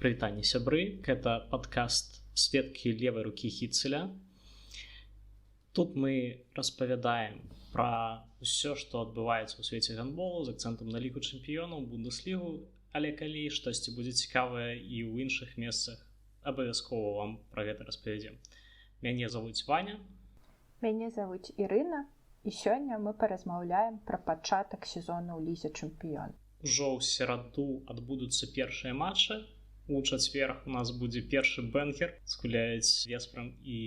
Прывітанне, сябры, гэта падкаст «Светкі левай рукі Хітцеля». Тут мы распавядаем пра ўсё, што адбываецца ў свеце гандболу з акцэнтам на лігу чэмпіёнаў, Бундеслігу, але калі штосьці будзе цікавае і ў іншых месцах, абавязкова вам пра гэта распавядзем. Мяне завуць Ваня. Мяне завуць Ірына, і сёння мы паразмаўляем пра пачатак сезону ў лізе чэмпіёнаў. Ужо ў сераду адбудуцца першыя матчы. У чацвер у нас будзе першы бэнгер, згуляюць Веспрэм і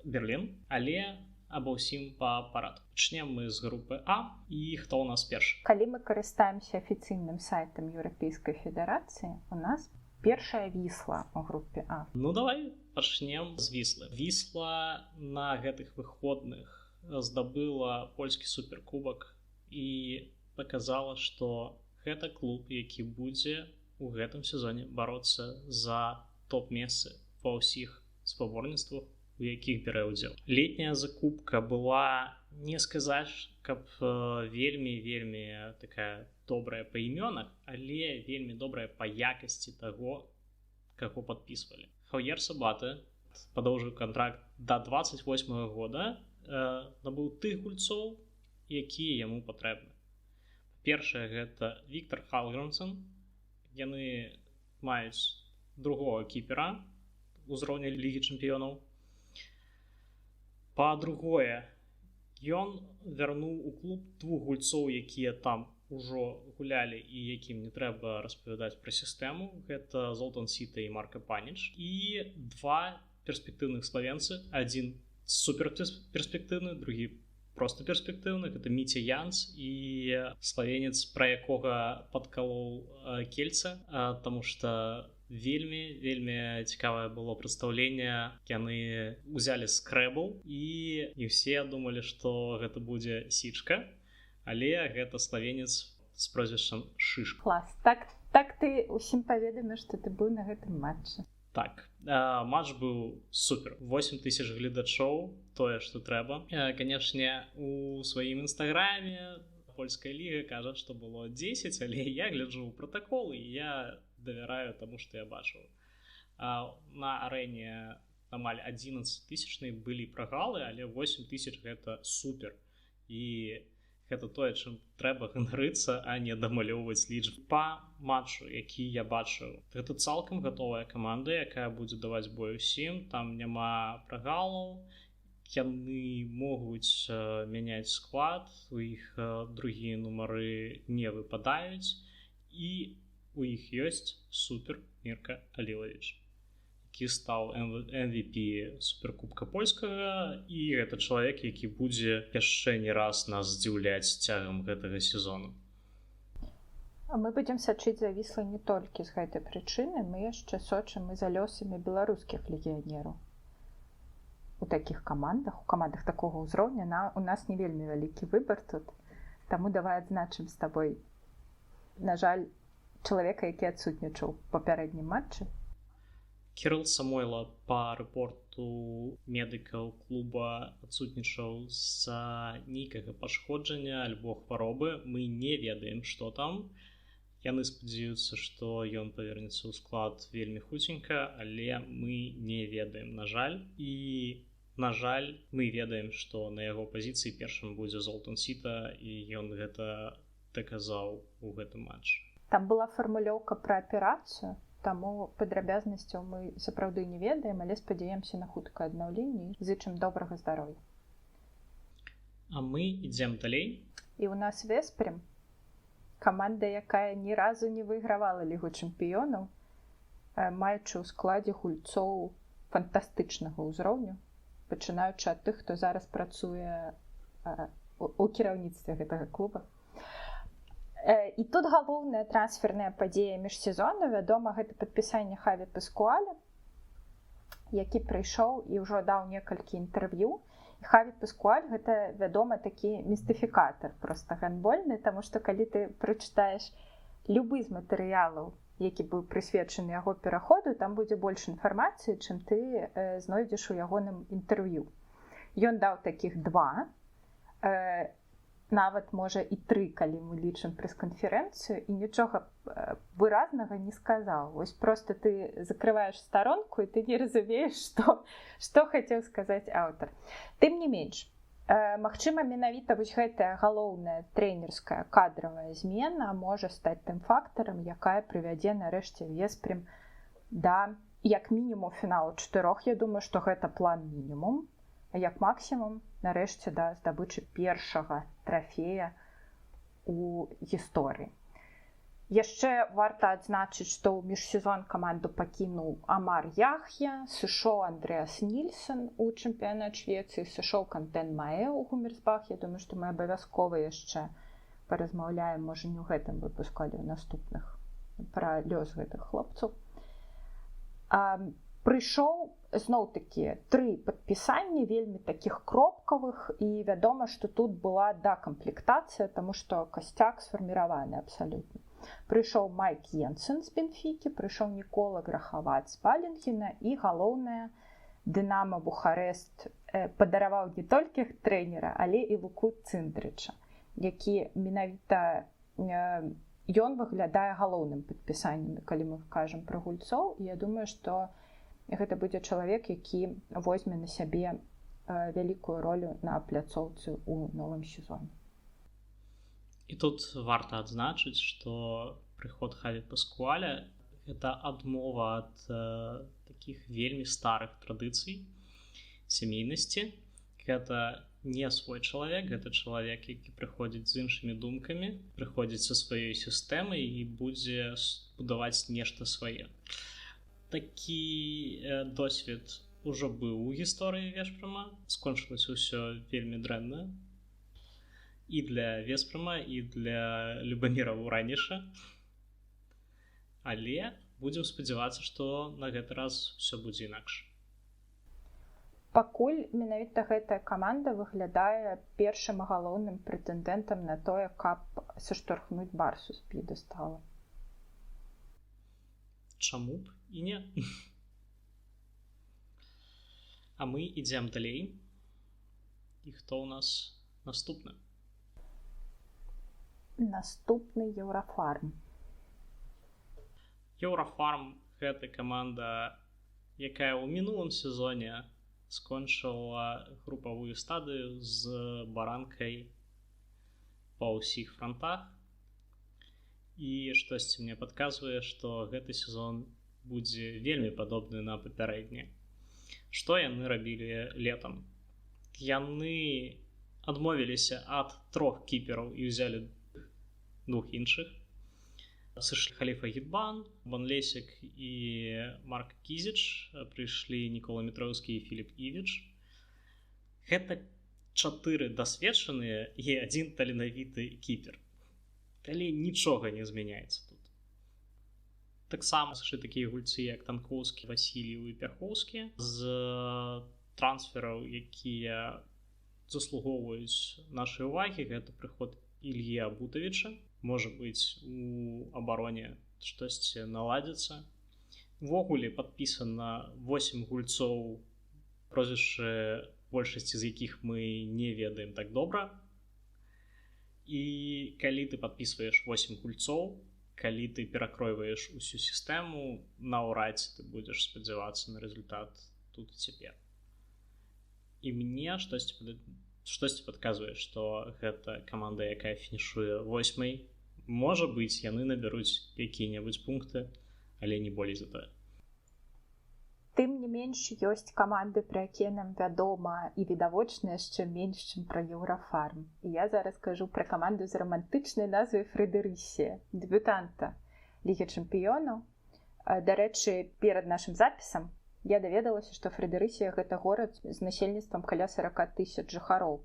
Берлін, але або ўсім па парадку. Пачнем мы з групы А, і хто ў нас першы? Калі мы карыстаемся афіцыйным сайтам Еўрапейскай федэрацыі, у нас першая Вісла ў групе А. Ну давай пачнем з Віслы. Вісла на гэтых выходных здабыла польскі суперкубак і паказала, што гэта клуб, які будзе у гэтым сезоне бароцца за топ-месцы ва ўсіх спаборніцтвах, у якіх бярэ ўдзел. Летняя закупка была, не сказаць, каб вельмі такая добрая па імёнах, але вельмі добрая па якасці таго, каго падпісвалі. Хаўер Сабаты падоўжыў кантракт да 28 года, набыў тых гульцоў, якія яму патрэбны. Першае гэта Віктор Халгрансен. Яны маюць другого кіпера ўзроўня лігі чэмпіёнаў. Па-другое, ён вярнуў у клуб двух гульцоў, якія там ужо гулялі і якім не трэба распавядаць пра сістэму. Гэта Золтан Сіта і Марка Паніч. І два перспектыўных славенцы. Адзін суперперспектыўны, другі просто перспектыўны. Гэта Міця Янц і славенец, пра якога падкалоў Кельца, таму што вельмі цікавае было прадстаўленне. Яны ўзялі скрэбл і ўсе думалі, што гэта будзе Січка, але гэта славенец з прозвішчам Шышка. Клас. Так ты усім паведаміш, што ты быў на гэтым матчы. Так, матч быў супер. 8000 гледачоў, тое, што трэба. Канечне, у сваім інстаграме польская ліга кажа, што было 10, але я гляджу ў пратакол і я давяраю таму, што я бачыў. На арэне амаль 11 тысячнай былі прагалы, але 8000 гэта супер. І гэта тое, чым трэба ганарыцца, а не дамалёўваць лічбы. Па матчу, які я бачыў, гэта цалкам гатовая каманда, якая будзе даваць бой усім. Там няма прагалаў, яны могуць мяняць склад, у іх другія нумары не выпадаюць, і у іх ёсць супер Мірка Алілавіч, які стаў MVP суперкубка польскага, і гэта чалавек, які будзе яшчэ не раз нас здзіўляць цягам гэтага сезону. Мы будзем сачыць за Віслай не толькі з гэтай прычыны, мы яшчэ сочым і за лёсамі беларускіх легіянераў. У такіх камандах, у камандах такога ўзроўня у нас не вельмі вялікі выбар тут, таму давай адзначым з табой, на жаль, чалавека, які адсутнічаў у папярэднім матчы. Кірыл Самойла па рэпорту медыкаў клуба адсутнічаў з-за нейкага пашкоджання альбо хваробы. Мы не ведаем, што там. Яны спадзяюцца, што ён павернецца ў склад вельмі хуценька, але мы не ведаем, на жаль. І, на жаль, мы ведаем, што на яго пазіцыі першым будзе Золтан Сіта, і ён гэта даказаў у гэтым матчы. Там была фармулёўка пра аперацыю, таму падрабязнасцяў мы сапраўды не ведаем, але спадзяемся на хуткае аднаўленне і зычым добрага здароўя. А мы ідзем далей. І ў нас Веспрэм, каманда, якая ні разу не выйгравала лігу чэмпіёнаў, маючы ў складзе гульцоў фантастычнага ўзроўню, пачынаючы ад тых, хто зараз працуе у кіраўніцтве гэтага клуба. І тут галоўная трансферная падзея міжсезону, вядома, гэта падпісанне Хаві Паскуаля, які прыйшоў і ўжо даў некалькі інтэрв'ю. І Хаві Паскуаль гэта, вядома, такі містыфікатар проста гандбольны, таму што калі ты прачытаеш любы з матэрыялаў, які быў прысвечаны яго пераходу, там будзе больш інфармацыі, чым ты знойдзеш у ягоным інтэрв'ю. Ён даў такіх два. нават можа і 3, калі мы лічым прэс-канферэнцыю, і нічога выразнага не сказаў. Вось проста ты закрываеш старонку, і ты не разумееш, што хацеў сказаць аўтар. Тым не менш, магчыма, менавіта вось гэтая галоўная трэнерская кадравая змена можа стаць тым фактарам, якая прывядзе нарэшце Веспрем да, як мінімум, фіналу 4. Я думаю, што гэта план мінімум, а як максімум, нарэшце, да здабычы першага трафея у гісторыі. Яшчэ варта адзначыць, што ў міжсезон каманду пакінуў Амар Яхья, сышоў Андрэас Нільсен у чэмпіянат Швецыі, сышоў Кантен Маэ ў Гумерсбах. Я думаю, што мы абавязкова яшчэ паразмаўляем, можа, не ў гэтым выпуску, але ў наступных, пра лёс гэтых хлопцаў. Прыйшоў зноў-такі 3 падпісанні, вельмі такіх кропкавых, і вядома, што тут была дакамплектацыя, таму што касцяк сфарміраваны абсалютна. Прыйшоў Майк Йенсен з Бенфікі, прыйшоў Нікола Грахават з Балінгена, і галоўнае, Дынамо Бухарэст падараваў не толькі трэнера, але і Луку Цындрыча, які менавіта ён выглядае галоўным падпісаннем, калі мы кажам пра гульцоў. І я думаю, што гэта будзе чалавек, які возьме на сябе вялікую ролю на пляцоўцы ў новым сезоне. І тут варта адзначыць, што прыход Хаві Паскуаля – гэта адмова ад такіх вельмі старых традыцый сямейнасці. Гэта не свой чалавек, гэта чалавек, які прыходзіць з іншымі думкамі, прыходзіць са сваёй сістэмай і будзе будаваць нешта свае. Такі досвед ужо быў у гісторыі Веспрэма. Скончылася ўсё вельмі дрэнна. І для Веспрэма, і для Любаміра Ураніша. Але будзем спадзявацца, што на гэты раз усё будзе інакш. Пакуль менавіта гэтая каманда выглядае першым галоўным прэтэндэнтам на тое, каб саштурхнуць Барсу з п'едэстала. Чаму б і не? А мы ідзем далей. І хто ў нас наступны? Наступны Еўрафарм. Еўрафарм – гэта каманда, якая ў мінулым сезоне скончыла групавую стадыю з баранкай па ўсіх франтах. І штосьці мне падказвае, што гэты сезон будзе вельмі падобны на папярэдні. Што яны рабілі летам? Яны адмовіліся ад 3 кіпераў і ўзялі 2 іншых. Сышлі Халіфа Гідбан, Ван Лесік і Марк Кізіч, прыйшлі Нікола Мітроўскі і Філіп Івіч. Гэта 4 дасведчаныя і 1 таленавіты кіпер. Але нічога не змяняецца тут. Таксама сышлі такія гульцы, як Танкоўскі, Васіліў і Пяхоўскі, з трансфераў, якія заслугоўваюць нашай увагі. Гэта прыход Ільі Абутавіча. Можа быць, у абароне штосьці наладзіцца. Увогуле падпісана 8 гульцоў, прозвішчы большасці з якіх мы не ведаем так добра. І калі ты падпісваеш 8 гульцоў, калі ты перакройваеш усю сістэму, наўрад ці ты будзеш спадзявацца на результат тут і цяпер. І мне штосьці падказвае, што гэта каманда, якая фінішуе 8-й. Можа быць, яны набяруць якія-небудзь пункты, але не болей за тое. Тым не менш, ёсць каманды, пра якія нам вядома і відавочна яшчэ менш, чым пра Еўрафарм. І я зараз кажу пра каманду з рамантычнай назвай Фрэдэрысія, дэбютанта Лігі чэмпіёнаў. Дарэчы, перад нашым запісам я даведалася, што Фрэдэрысія – гэта горад з насельніцтвам каля 40 000 жыхароў.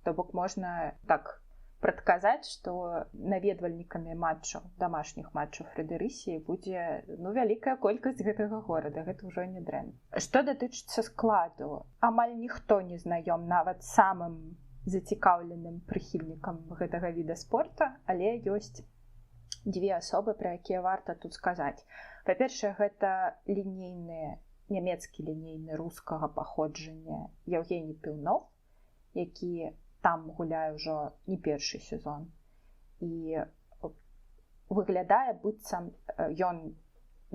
То бок можна так прадказаць, што наведвальнікамі матчаў, дамашніх матчаў Фрэдэрысіі будзе вялікая колькасць гэтага горада. Гэта ўжо не дрэнна. Што датычыцца складу, амаль ніхто не знаём нават самым зацікаўленым прыхільнікам гэтага віда спорта, але ёсць 2 асобы, пра якія варта тут сказаць. Па-першае, гэта нямецкі лінейны рускага паходжання Евгений Піўнов, які там гуляе ўжо не першы сезон. І выглядае быццам ён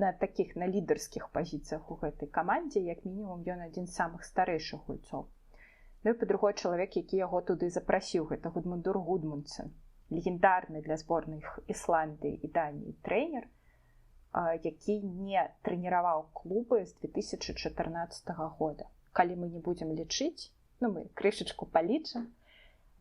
на лідарскіх пазіцыях у гэтай камандзе, як мінімум ён адзін з самых старэйшых гульцоў. Ну і па-другое, чалавек, які яго туды запрасіў, гэта Гудмунdur Гудмундсен, легендарны для зборных Ісландыі і Даніі трэнер, які не трэніраваў клубы з 2014 года. Калі мы не будзем лічыць, мы крышачку палічым,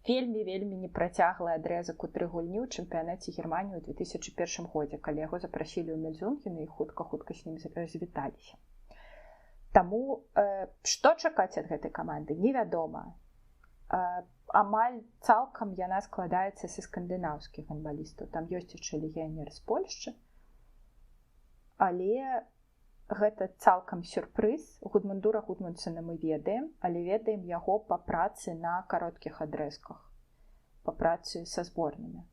вельмі непрацяглы адрезак у 3 гульні ў чэмпіянаце Германіі ў 2001 годзе, калі яго запрасілі ў Мельзункін і хутка з ім развіталіся. Таму што чакаць ад гэтай каманды невядома. Амаль цалкам яна складаецца са скандынаўскіх гандбалістаў. Там ёсць яшчэ легіянер з Польшчы, але гэта цалкам сюрпрыз. Гудмундура Гудмундсена мы ведаем, але ведаем яго па працы на кароткіх адрэзках, па працы са зборнымі.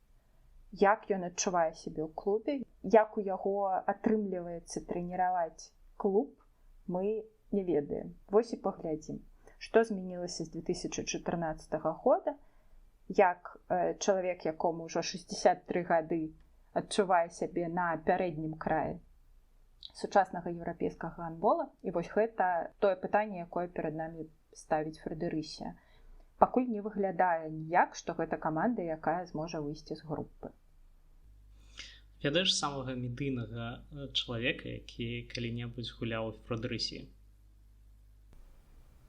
Як ён адчувае сябе ў клубе, як у яго атрымліваецца трэніраваць клуб, мы не ведаем. Вось і паглядзім, што змянілася з 2014 года, як чалавек, якому ўжо 63 гады, адчувае сябе на пярэднім краі сучаснага еўрапейскага гандбола. І вось гэта тое пытанне, якое перад намі ставіць Фрэдэрысія. Пакуль не выглядае ніяк, што гэта каманда, якая зможа выйсці з групы. Ведаеш самага медыйнага чалавека, які калі-небудзь гуляў у Фрэдэрысіі?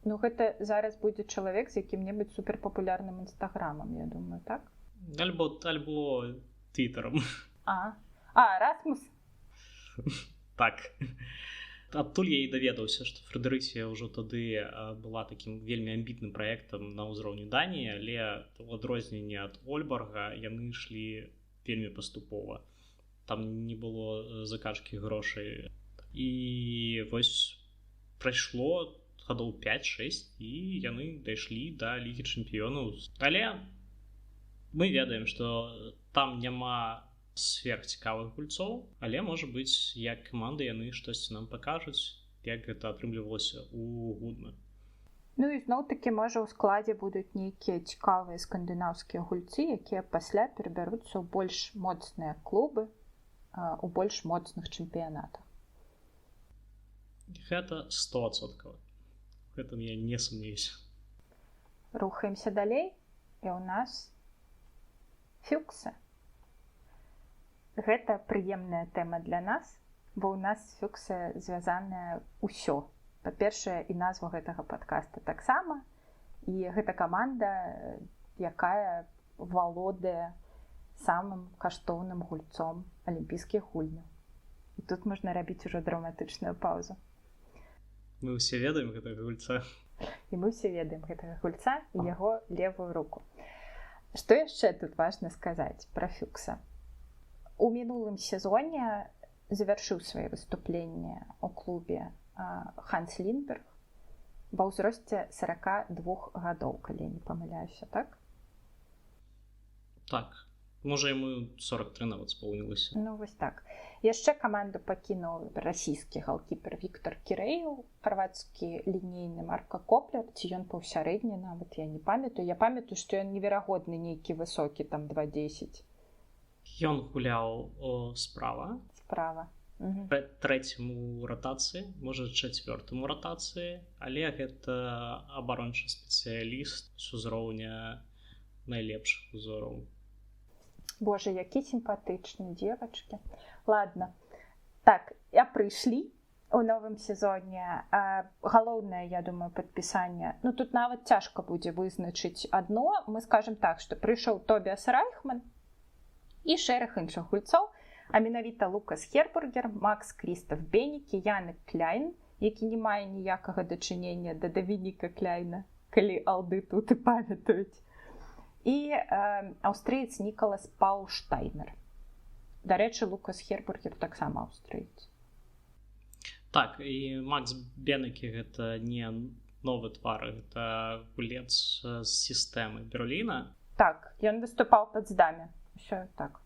Гэта зараз будзе чалавек з якім-небудзь суперпапулярным інстаграмам, я думаю, так? Альбо твіттерам. Расмус? Так. Адтуль я і даведаўся, што Фрэдэрысія ўжо тады была такім вельмі амбітным праектам на ўзроўні Даніі, але у адрозненне ад Ольборга яны ішлі вельмі паступова. Там не было закачкі грошай. І вось прайшло гадоў 5-6, і яны дайшлі да Лігі чэмпіёнаў. Але мы ведаем, што там няма сверхцікавых гульцоў, але, можа быць, як каманда яны штосьці нам пакажуць, як гэта атрымлівалася ў Гудме. І зноў-такі, можа, у складзе будуць нейкія цікавыя скандынаўскія гульцы, якія пасля перабяруцца ў больш моцныя клубы, у больш моцных чэмпіянатах. Гэта 100%. Гэтым я не сумнеюся. Рухаемся далей, і ў нас Фюкса. Гэта прыемная тэма для нас, бо ў нас з Фюкса звязанае ўсё. Па-першае, і назва гэтага падкаста таксама, і гэта каманда, якая валодае самым каштоўным гульцом алімпійскіх гульняў. І тут можна рабіць ужо драматычную паўзу. Мы ўсе ведаем гэтага гульца. І мы ўсе ведаем гэтага гульца і яго левую руку. Што яшчэ тут важна сказаць пра Фюкса? У мінулым сезоне завяршыў свае выступленне ў клубе Ханс Ліндберг ва ўзросце 42 гадоў, калі я не памыляюся, так? Так. Можа, яму 43 нават споўнілася. Вось так. Яшчэ каманду пакінуў расійскі галкіпер Віктор Кірэйў, харвацкі лінейны Марко Коплер, ці ён паўсярэдні нават, я не памятаю. Я памятаю, што ён неверагодны нейкі высокі, там 2,10. Ён гуляў справа. Справа. Трэцяму ратацыі, можа, чацвёртаму ратацыі, але гэта абарончы спецыяліст з узроўня найлепшых узораў. Боже, які сімпатычны, дзевачкі. Ладно. Так, прыйшлі у новым сезоне. Галоўнае, я думаю, падпісанне. Тут нават цяжка будзе вызначыць адно. Мы скажем так, што прыйшоў Тобіас Райхман і шэраг іншых гульцоў, а менавіта Лукас Хербургер, Макс Крістоф Бенекі, Янек Кляйн, які не мае ніякага дачынення да Давідніка Кляйна, калі алды тут і памятаюць. І аўстрыец Нікалас Паўштайнер. Дарэчы, Лукас Хербургер таксама аўстрыец. Так, і Макс Бенекі гэта не новы твар, гэта гулец з сістэмы Берліна. Так, ён выступаў пад Потсдаме. Усё так.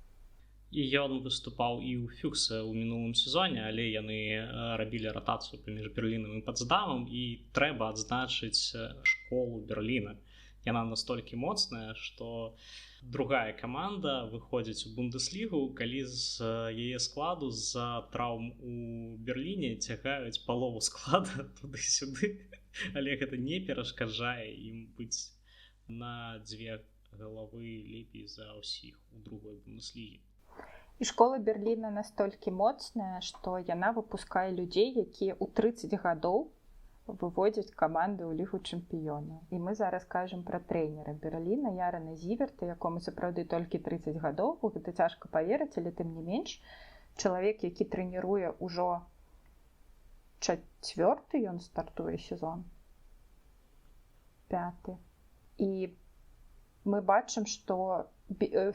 І ён выступаў і ў Фюкса ў мінулым сезоне, але яны рабілі ратацыю паміж Берлінам і Потсдамам, і трэба адзначыць школу Берліна. яна настолькі моцная, што другая каманда выходзіць у Бундеслігу, калі з яе складу з-за траўм у Берліне цягаюць палову склада туды-сюды, але гэта не перашкаджае ім быць на 2 галавы лепей за ўсіх у другой Бундеслігі. І школа Берліна настолькі моцная, што яна выпускае людзей, якія ў 30 гадоў выводзяць каманды ў лігу чэмпіёнаў. І мы зараз кажам пра трэнера Берліна Ярана Зіверта, якому сапраўды толькі 30 гадоў. Гэта цяжка паверыць, але тым не менш, чалавек, які трэніруе ўжо 4-й, ён стартуе сезон. 5-й. І мы бачым, што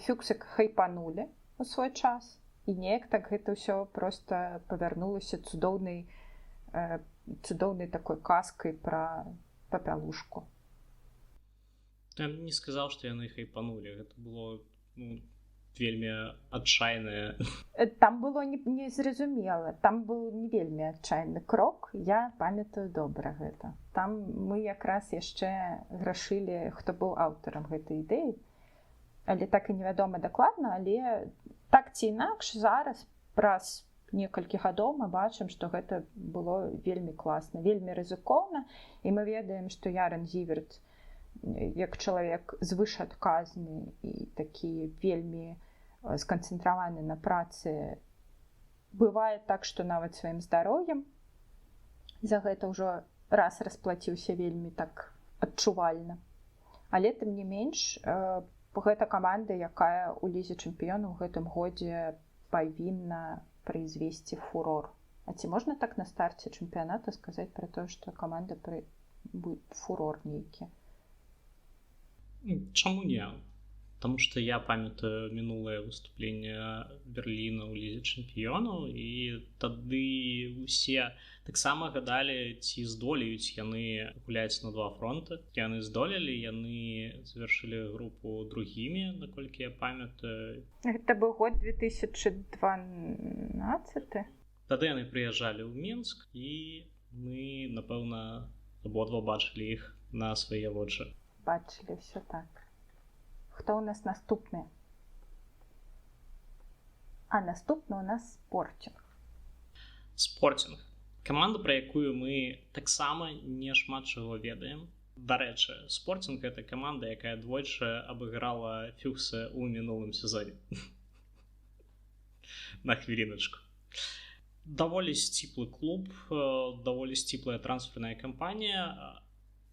Фюксік хайпанулі у свой час, і неяк так гэта ўсё проста павярнулася цудоўнай такой казкай пра папялушку. Я не сказаў, што яны хайпанулі. Гэта было вельмі адчайнае. Там было незразумела. Там быў не вельмі адчайны крок. Я памятаю добра гэта. Там мы якраз яшчэ грашылі, хто быў аўтарам гэтай ідэі. Але так і невядома дакладна, але так ці інакш зараз праз некалькі гадоў мы бачым, што гэта было вельмі класна, вельмі рызыкоўна, і мы ведаем, што Яран Зіверт, як чалавек звышадказны і такі вельмі сканцэнтраваны на працы, бывае так, што нават сваім здароўем за гэта ўжо раз расплаціўся вельмі так адчувальна. Але тым не менш, гэта каманда, якая ў лізе чэмпіёнаў у гэтым годзе павінна произвести фурор. А ці можна так на старце чэмпіяната сказаць пра тое, што каманда будет фурор нейкі? Чаму не? Таму што я памятаю мінулае выступленне Берліна ў лізе чэмпіёнаў, і тады усе таксама гадалі, ці здолеюць яны гуляць на 2 фронты. Яны здолелі, яны завяршылі групу другімі, наколькі я памятаю. Гэта быў год 2012. Тады яны прыязджалі ў Мінск, і мы, напэўна, абодва бачылі іх на свае вочы. Бачылі ўсё так. Хто ў нас наступны? А наступны ў нас Спортінг. Спортінг. Каманда, пра якую мы таксама не шмат чаго ведаем. Дарэчы, Спортінг — гэта каманда, якая двойчы абыграла Фюкса ў мінулым сезоне. На хвіліначку. Даволі сціплы клуб, даволі сціплая трансферная кампанія.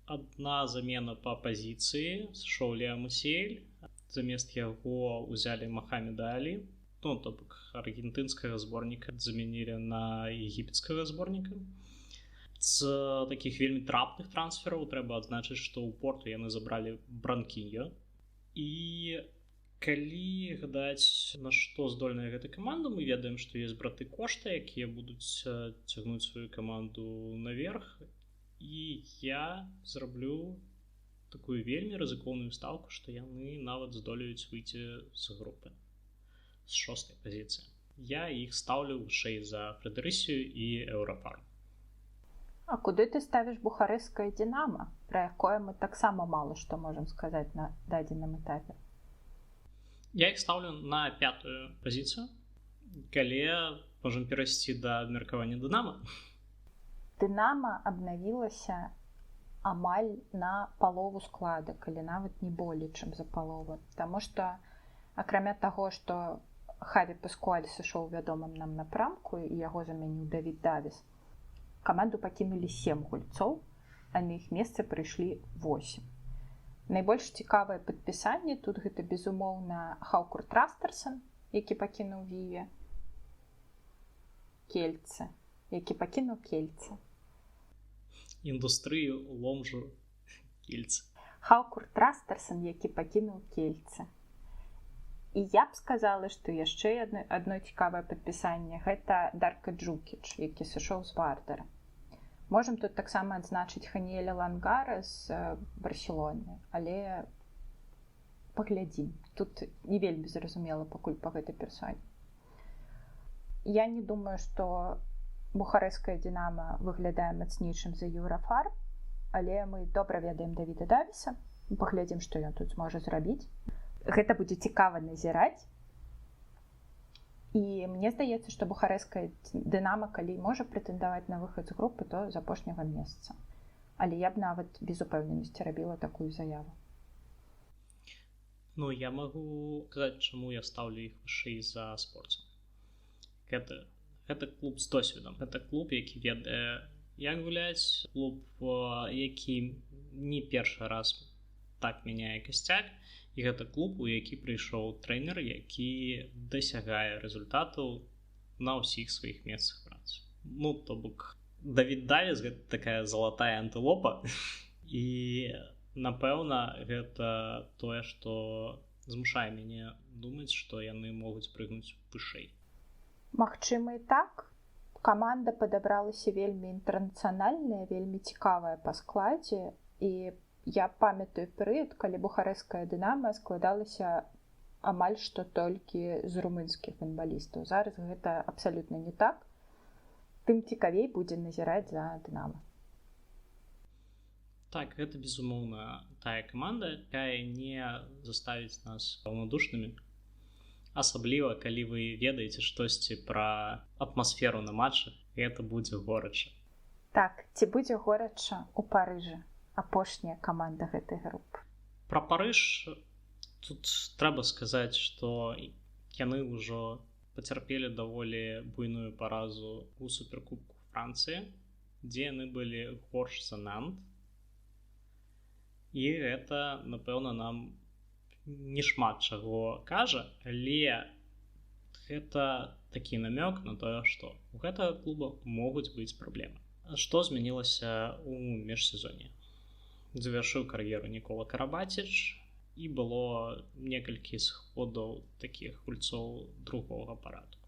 Адна замена па пазіцыі, сышоў Леа Мусіэль. Замест яго ўзялі Махамеда Алі. То бок аргентынскага зборніка замянілі на егіпецкага зборніка. З такіх вельмі трапных трансфераў трэба адзначыць, што ў Порту яны забралі Бранкіньо. І калі гадаць, на што здольная гэта каманда, мы ведаем, што ёсць браты Кошта, якія будуць цягнуць сваю каманду наверх. І я зраблю такую вельмі рызыкоўную стаўку, што яны нават здолеюць выйти з групы з 6-й пазіцыі. Я іх стаўлю вышэй за Фрэдэрысію і Еўрафарм. А куды ты ставіш бухарэсцкае Динама, пра якое мы таксама мала што можам сказаць на дадзеным этапе? Я іх стаўлю на 5-ю пазіцыю, калі можам перайсці да абмеркавання Дынама. Дынама абнавілася амаль на палову склада, калі нават не болей, чым за палову. Таму што, акрамя таго, што Хаві Паскуаль сышоў вядомым нам напрамку і яго замяніў Давід Давіс, каманду пакінулі 7 гульцоў, а на іх месцы прыйшлі 8. Найбольш цікавае падпісанне тут гэта, безумоўна, Хаўкурт Растерсон, які пакінуў Віве, Кельце, які пакінуў Кельце. Індустрыю Ломжу Кельце. Хаўкурт Растерсон, які пакінуў Кельце. І я б сказала, што яшчэ адно цікавае падпісанне — гэта Дарка Джукіч, які сышоў з Вардара. Можам тут таксама адзначыць Ханіэля Лангара з Барселоны, але паглядзім. Тут не вельмі зразумела пакуль па гэтай персоне. Я не думаю, што бухарэсцкае Динама выглядае мацнейшым за Еўрафарм, але мы добра ведаем Давіда Давіса, Паглядзім, што ён тут зможа зрабіць. Гэта будзе цікава назіраць. І мне здаецца, што бухарэская Дынамо, калі можа прэтэндаваць на выхад з групы, то з апошняга месца. Але я б нават без упэўненасці рабіла такую заяву. Ну, я магу сказаць, чаму я стаўлю іх вышэй за Спорцем. Гэта клуб з досведам. Гэта клуб, які ведае, як гуляць, клуб, які не першы раз так мяняе касцяк, і гэта клуб, у які прыйшоў трэнер, які дасягае результатаў на ўсіх сваіх месцах працы. Ну, то бок, Давід Давіс — гэта такая залатая антылопа, і, напэўна, гэта тое, што змушае мяне думаць, што яны могуць прыгнуць вышэй. Магчыма і так. Каманда падабралася вельмі інтэрнацыянальная, вельмі цікавая па складзе, і я памятаю перыяд, калі бухарэская Дынамо складалася амаль што толькі з румынскіх футбалістаў. Зараз гэта абсалютна не так. Тым цікавей будзе назіраць за Дынамо. Так, гэта, безумоўна, тая каманда, якая не заставіць нас раўнадушнымі. Асабліва, калі вы ведаеце штосьці пра атмасферу на матчах, гэта будзе горача. Так, ці будзе горача ў Парыжы? Апошняя каманда гэтай групы. Пра Парыж тут трэба сказаць, што яны ўжо пацярпелі даволі буйную паразу ў суперкубку Францыі, дзе яны былі горш за Нант. І гэта, напэўна, нам не шмат чаго кажа, але гэта такі намёк на тое, што у гэтага клуба могуць быць праблемы. Што змянілася ў міжсезонне? Завяршыў кар'еру Нікола Карабаціч, і было некалькі сходаў такіх гульцоў другога парадку.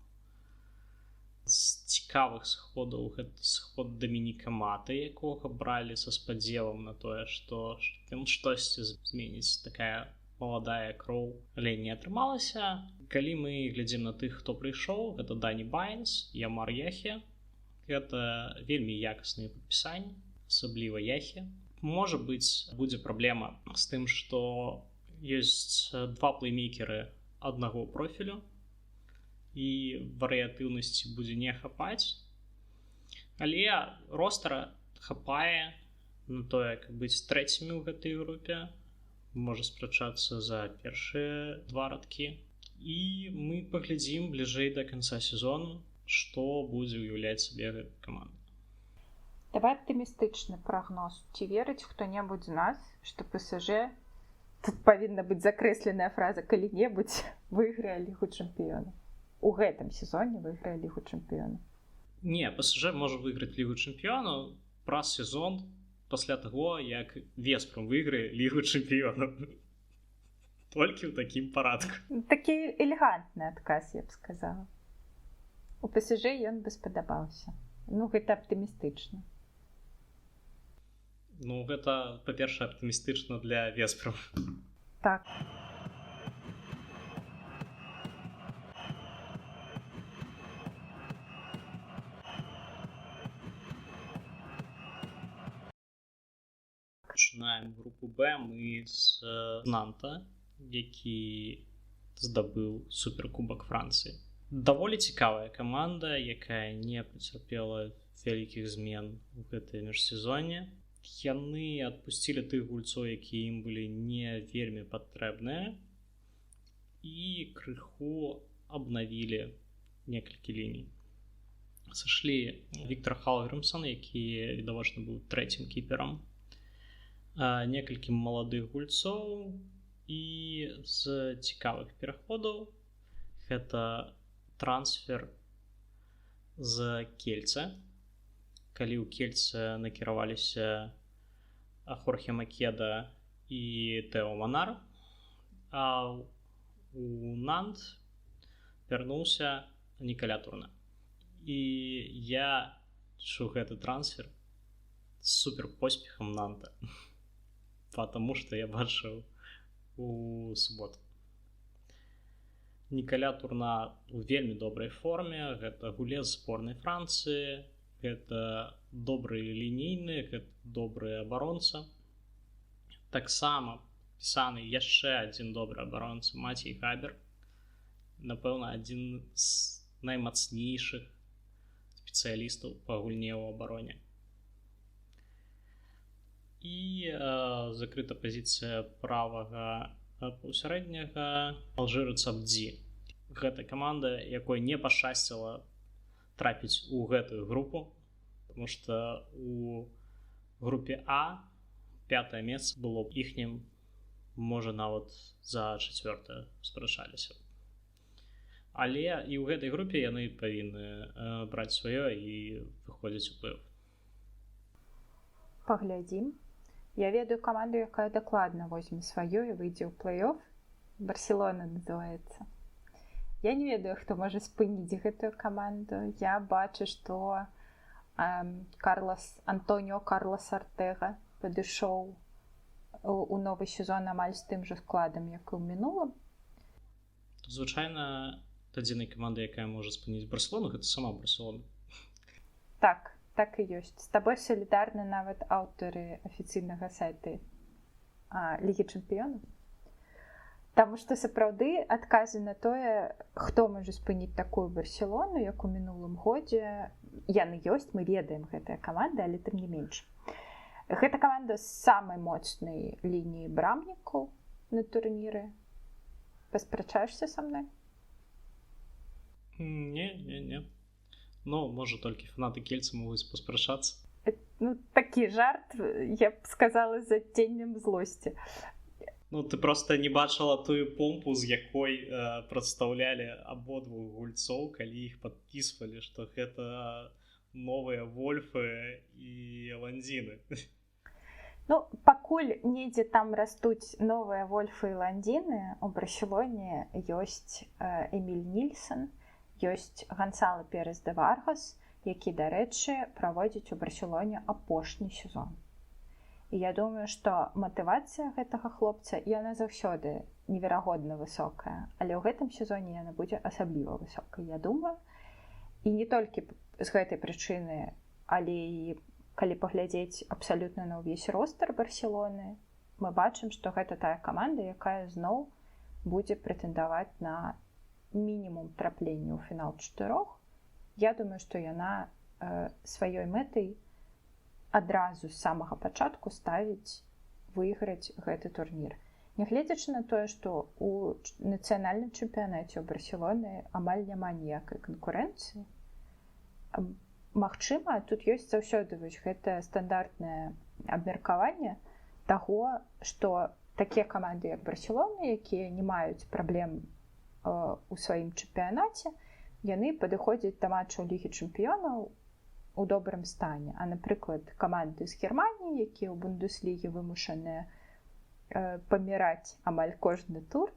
З цікавых сходаў гэта сход Дамініка Маты, якога бралі са спадзевам на тое, што ён штосьці зменіць, такая маладая кроў, але не атрымалася. Калі мы глядзім на тых, хто прыйшоў, гэта Дані Байнс, Ямар Яхе. Гэта вельмі якасныя падпісанні, асабліва Яхе. Можа быць, будзе праблема з тым, што ёсць два плеймейкеры аднаго профілю і варыятыўнасці будзе не хапаць. Але ростара хапае на тое, каб быць трэцімі ў гэтай групе, можа спрачацца за першыя два радкі. І мы паглядзім бліжэй да канца сезону, што будзе ўяўляць сабе гэта каманда. Давай аптымістычны прагноз. Ці верыць хто-небудзь з нас, што ПСЖ, тут павінна быць закрэсленая фраза, калі-небудзь выйграе Лігу чэмпіёнаў? У гэтым сезоне выйграе Лігу чэмпіёнаў? Не, ПСЖ можа выйграць Лігу чэмпіёнаў праз сезон пасля таго, як Веспрам выйграе Лігу чэмпіёнаў. Толькі ў такім парадку. Такі элегантны адказ, я б сказала. У ПСЖ ён бы спадабаўся. Ну, гэта аптымістычна. Ну, гэта, па-першае, аптымістычна для Веспрам. Так. Пачынаем групу Б мы з Нанта, які здабыў суперкубак Францыі. Даволі цікавая каманда, якая не пацярпела вялікіх змен у гэтай міжсезоне. Яны адпусцілі тых гульцоў, якія ім былі не вельмі патрэбныя, і крыху абнавілі некалькі ліній. Сышлі Віктор Халгрымсон, які відавочна быў трэцім кіперам, некалькі маладых гульцоў, і з цікавых пераходаў гэта трансфер з Кельца. Калі ў Кельце накіраваліся Хорхе Македа і Тео Манар, а у Нант вярнуўся Нікаля Турне. І я лічу гэты трансфер супер поспехам Нанта, потому што я бачыў у суботу. Нікаля Турна у вельмі добрай форме, гэта гулец зборнай Францыі, гэта добры лінейны, гэта добры абаронца. Таксама пісаны яшчэ адзін добры абаронца Мацей Хабер, напэўна, адзін з наймацнейшых спецыялістаў па гульне ў абароне. І закрыта пазіцыя правага паўсярэдняга алжырец Абдзі. Гэта каманда, якой не пашчасціла трапіць у гэтую групу, потому што у групе А 5-е месца было б іхнім, можа нават за 4-е спрачаліся. Але і ў гэтай групе яны павінны браць сваё і выходзіць у плэй-оф. Паглядзім. Я ведаю каманду, якая дакладна возьме сваё і выйдзе ў плэй-оф. Барселона называецца. Я не ведаю, хто можа спыніць гэтую каманду. Я бачу, што Антоніо Карлос Артега падышоў у новы сезон амаль з тым жа складам, як і ў мінулым. Звычайна, адзінай камандай, якая можа спыніць Барселону, гэта сама Барселона. Так і ёсць. З табой салідарны нават аўтары афіцыйнага сайта Лігі Чэмпіёнаў. Таму што сапраўды адказы на тое, хто можа спыніць такую Барселону, як у мінулым годзе, яны ёсць, мы ведаем гэтыя каманды, але тым не менш. Гэта каманда з самай моцнай лініі брамнікаў на турніры. Паспрачаешся са мной? Не. Ну, можа, толькі фанаты Кельца могуць паспрачацца. Ну, такі жарт, я б сказала, з адценнем злосці. Ну, ты проста не бачыла тую помпу, з якой прадстаўлялі абодвух гульцоў, калі іх падпісвалі, што гэта новыя Вольфы і Ландзіны. Ну, пакуль недзе там растуць новыя Вольфы і Ландзіны, у Барселоне ёсць Эміль Нільсон, ёсць Гансало Перес де Варгас, які, дарэчы, праводзіць у Барселоне апошні сезон. І я думаю, што матывацыя гэтага хлопца, яна заўсёды неверагодна высокая, але ў гэтым сезоне яна будзе асабліва высокай, я думаю. І не толькі з гэтай прычыны, але і калі паглядзець абсалютна на ўвесь ростер Барселоны, мы бачым, што гэта тая каманда, якая зноў будзе прэтэндаваць на мінімум траплення ў фінал 4. Я думаю, што яна сваёй мэтай адразу з самага пачатку ставіць выйграць гэты турнір. Нягледзячы на тое, што ў нацыянальным чэмпіянаце ў Барселоны амаль няма ніякай канкурэнцыі, магчыма, тут ёсць заўсёды гэта стандартнае абмеркаванне таго, што такія каманды, як Барселона, якія не маюць праблем у сваім чэмпіянаце, яны падыходзяць да матчаў Лігі Чэмпіёнаў у добрым стане. А, напрыклад, каманды з Германіі, якія ў Бундеслігі вымушаныя паміраць амаль кожны тур,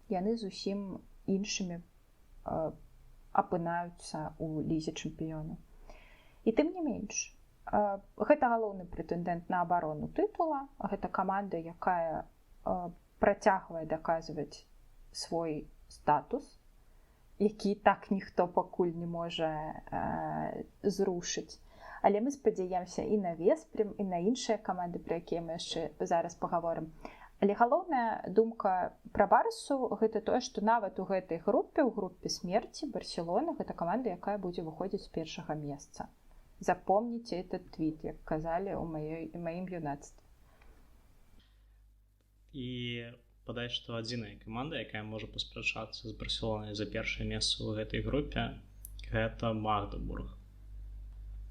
яны зусім іншымі апынаюцца ў Лізе Чэмпіёнаў. І тым не менш, гэта галоўны прэтэндэнт на абарону тытула, гэта каманда, якая працягвае даказваць свой статус, які так ніхто пакуль не можа зрушыць. Але мы спадзяемся і на Веспрем, і на іншыя каманды, пра якія мы яшчэ зараз пагаворым. Але галоўная думка пра Барсу – гэта тое, што нават у гэтай групе, у групе смерці, Барселона – гэта каманда, якая будзе выходзіць з першага месца. Запомніце этот твіт, як казалі ў маім юнацтве. І падай, што адзіная каманда, якая можа паспрачацца з Барселонай за першае месца ў гэтай групе, гэта Магдебург.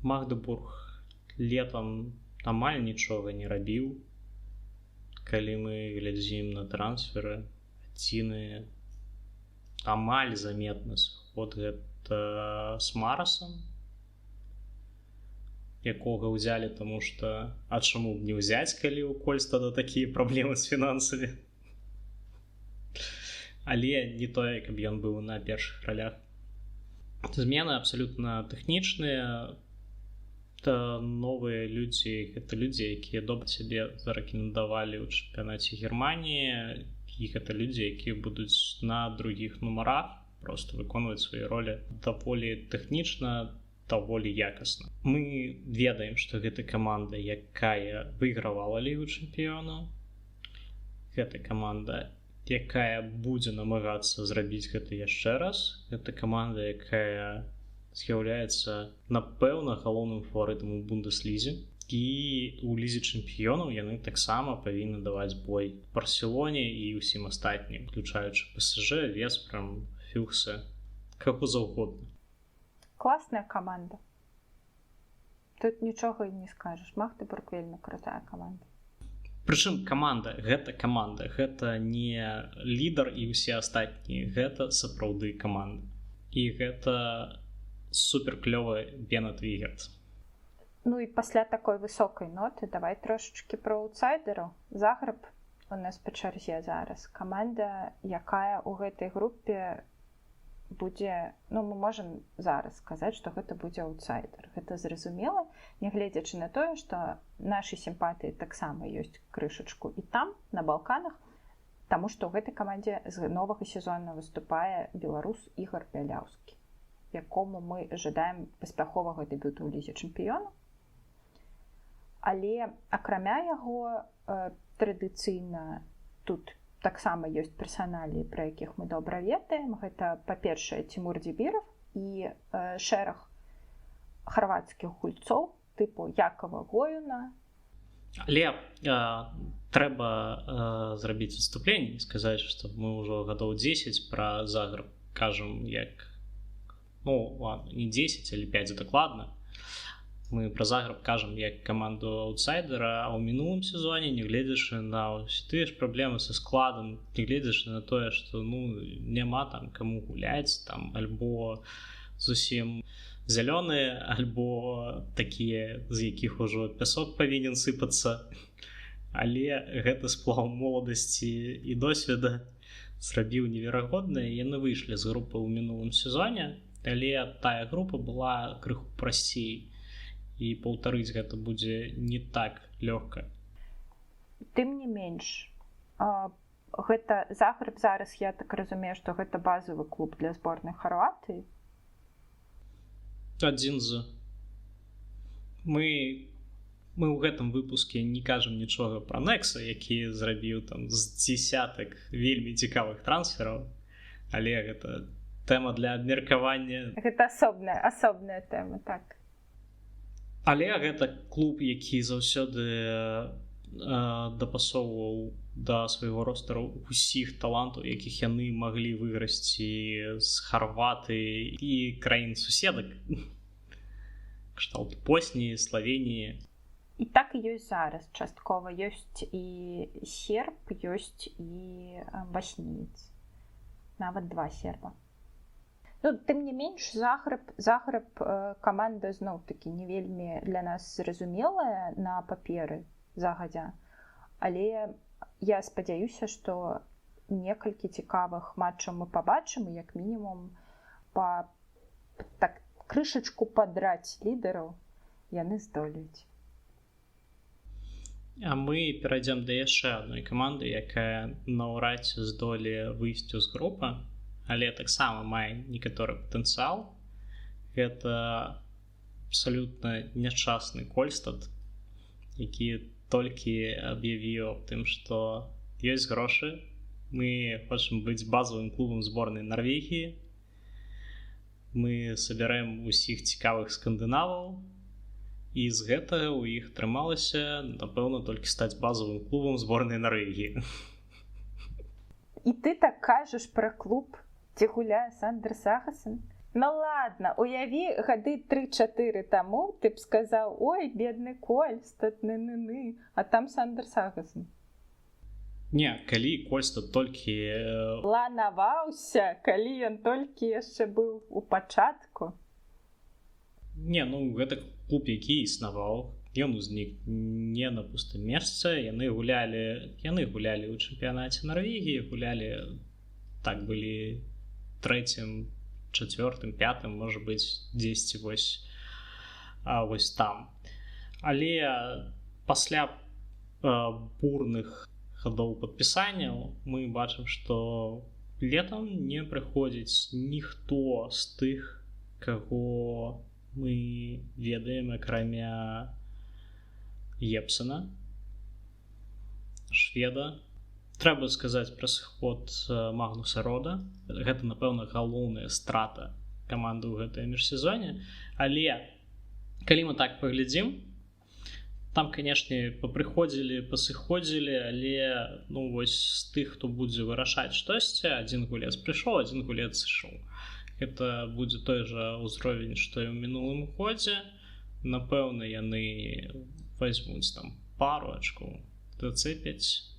Магдебург летам амаль нічога не рабіў. Калі мы глядзім на трансферы, адзіны амаль заметны сход гэта з Марасам, якога ўзялі, таму што а чаму б не ўзяць, калі ў Кольстада такія праблемы з фінансамі. Але не тое, каб ён быў на першых ролях. Змены абсалютна тэхнічныя. Это новыя людзі, гэта людзі, якія добра сябе зарэкамендавалі ў чэмпіянаце Германіі. І гэта людзі, якія будуць на другіх нумарах проста выконваць свае ролі даволі тэхнічна, даволі якасна. Мы ведаем, што гэта каманда, якая выйгравала Лігу Чэмпіёнаў. гэта каманда, якая будзе намагацца зрабіць гэта яшчэ раз. Гэта каманда, якая з'яўляецца, напэўна, галоўным фаварытам у Бундеслізе. І у лізе чэмпіёнаў яны таксама павінны даваць бой Барселоне і ўсім астатнім, включаючы ПСЖ, Веспрам, Фюхсе, каго заўгодна. Класная каманда. Тут нічога і не скажаш. Магдебург вельмі крутая каманда. Прычым каманда, гэта не лідар і ўсе астатнія, гэта сапраўды каманда. І гэта суперклёвы Беннет Вігерт. Ну і пасля такой высокай ноты давай трошачкі пра аўтсайдераў. Загрэб у нас па чарзе зараз. Каманда, якая ў гэтай групе будзе, ну мы можам зараз сказаць, што гэта будзе аўтсайдер. Гэта зразумела, нягледзячы на тое, што нашы сімпатыі таксама ёсць крышачку і там, на Балканах, таму што ў гэтай камандзе з новага сезона выступае беларус Ігар Бяляўскі, якому мы жадаем паспяховага дэбюту ў лізе чэмпіёнаў. Але акрамя яго традыцыйна тут таксама ёсць персаналіі, пра якіх мы добра ведаем. Гэта, па-першае, Тимур Дибиров і шэраг харвацкіх гульцоў тыпу Якова Гоюна. Але трэба зрабіць адступленне і сказаць, што мы ўжо гадоў 10 пра Загрэб кажам як, ну ладно, не 10, але 5 дакладна. Мы пра Загрэб кажам як каманду аўтсайдера, а ў мінулым сезоне, нягледзячы на ўсе тыя ж праблемы са складам, нягледзячы на тое, што ну няма там каму гуляць, там альбо зусім зялёныя, альбо такія, з якіх ужо пясок павінен сыпацца. Але гэты сплаў моладасці і досведа зрабіў неверагоднае. Яны выйшлі з групы ў мінулым сезоне, але тая група была крыху прасцей. І паўтарыць гэта будзе не так лёгка. Тым не менш, гэта Загрэб зараз, я так разумею, што гэта базавы клуб для зборнай Харватыі. Адзін з. Мы ў гэтым выпуске не кажам нічога пра Некса, які зрабіў там з дзесятак вельмі цікавых трансфераў, але гэта тэма для абмеркавання. Гэта асобная тэма, так. Але гэта клуб, які заўсёды дапасоўваў да свайго ростару усіх талантаў, якіх яны маглі вырасці з Харватыі і краін суседак. Кшталт Босніі, Славеніі. І так і ёсць зараз. Часткова ёсць і серб, ёсць і басніец. Нават 2 серба. Ну, тым не менш, Загрэб каманда зноў-такі не вельмі для нас зразумелая на паперы загадзя. Але я спадзяюся, што некалькі цікавых матчаў мы пабачым, і як мінімум так крышачку падраць лідараў яны здолеюць. А мы перайдзем да яшчэ адной каманды, якая наўрад ці здолее выйсці з групы, але таксама мае некаторы патэнцыял. Гэта абсалютна нячасны Кольстад, які толькі аб'явіў аб тым, што ёсць грошы. Мы хочам быць базавым клубам зборнай Нарвегіі. Мы сабярэм усіх цікавых скандынаваў. І з гэтага ў іх атрымалася, напэўна, толькі стаць базавым клубам зборнай Нарвегіі. І ты так кажаш пра клуб, дзе гуляе Сандер Сагасен? Ну ладно, уяві, гады 3-4 таму ты б сказаў: ой, бедны Кольстад, ны-ны-ны, а там Сандер Сагасен. Не, калі Кольстад толькі планаваўся, калі ён толькі яшчэ быў у пачатку. Не, ну гэта клуб, які існаваў. Ён узнік не на пустым месцы. Яны гулялі ў чэмпіянаце Нарвегіі, гулялі, так, былі 3-м, 4-м, 5-м, можа быць, 10 вось там. Але пасля бурных хадоў падпісанняў мы бачым, што летам не прыходзіць ніхто з тых, каго мы ведаем, акрамя Епсена, шведа, Трэба сказаць пра сыход Магнуса Рода. Гэта, напэўна, галоўная страта каманды ў гэтае міжсезонне. Але калі мы так паглядзім, там, канешне, папрыходзілі, пасыходзілі, але вось з тых, хто будзе вырашаць штосьці, адзін гулец прыйшоў, адзін гулец сышоў. Гэта будзе той жа ўзровень, што і ў мінулым годзе. Напэўна, яны возьмуць там пару ачкоў, дацэпяць,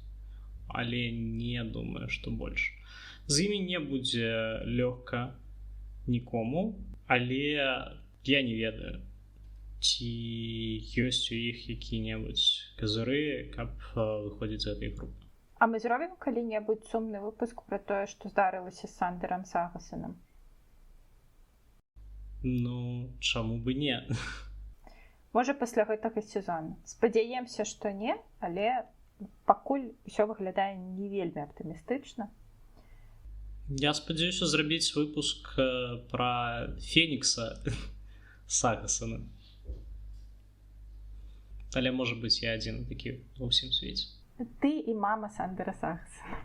але не думаю, што больш. З імі не будзе лёгка нікому, але я не ведаю, ці ёсць у іх які-небудзь казыры, каб выходзіць з гэтай групы. А мы зробім калі-небудзь сумны выпуск пра тое, што здарылася з Сандерам Сагасанам? Чаму бы не? Можа, пасля гэтага сезона. Спадзяемся, што не, але пакуль усё выглядае не вельмі аптымістычна. Я спадзяюся зрабіць выпуск пра Фенікса Сагасана. Але, можа быць, я адзін такі ва ўсім свеце. Ты і мама Сандера Сагасана.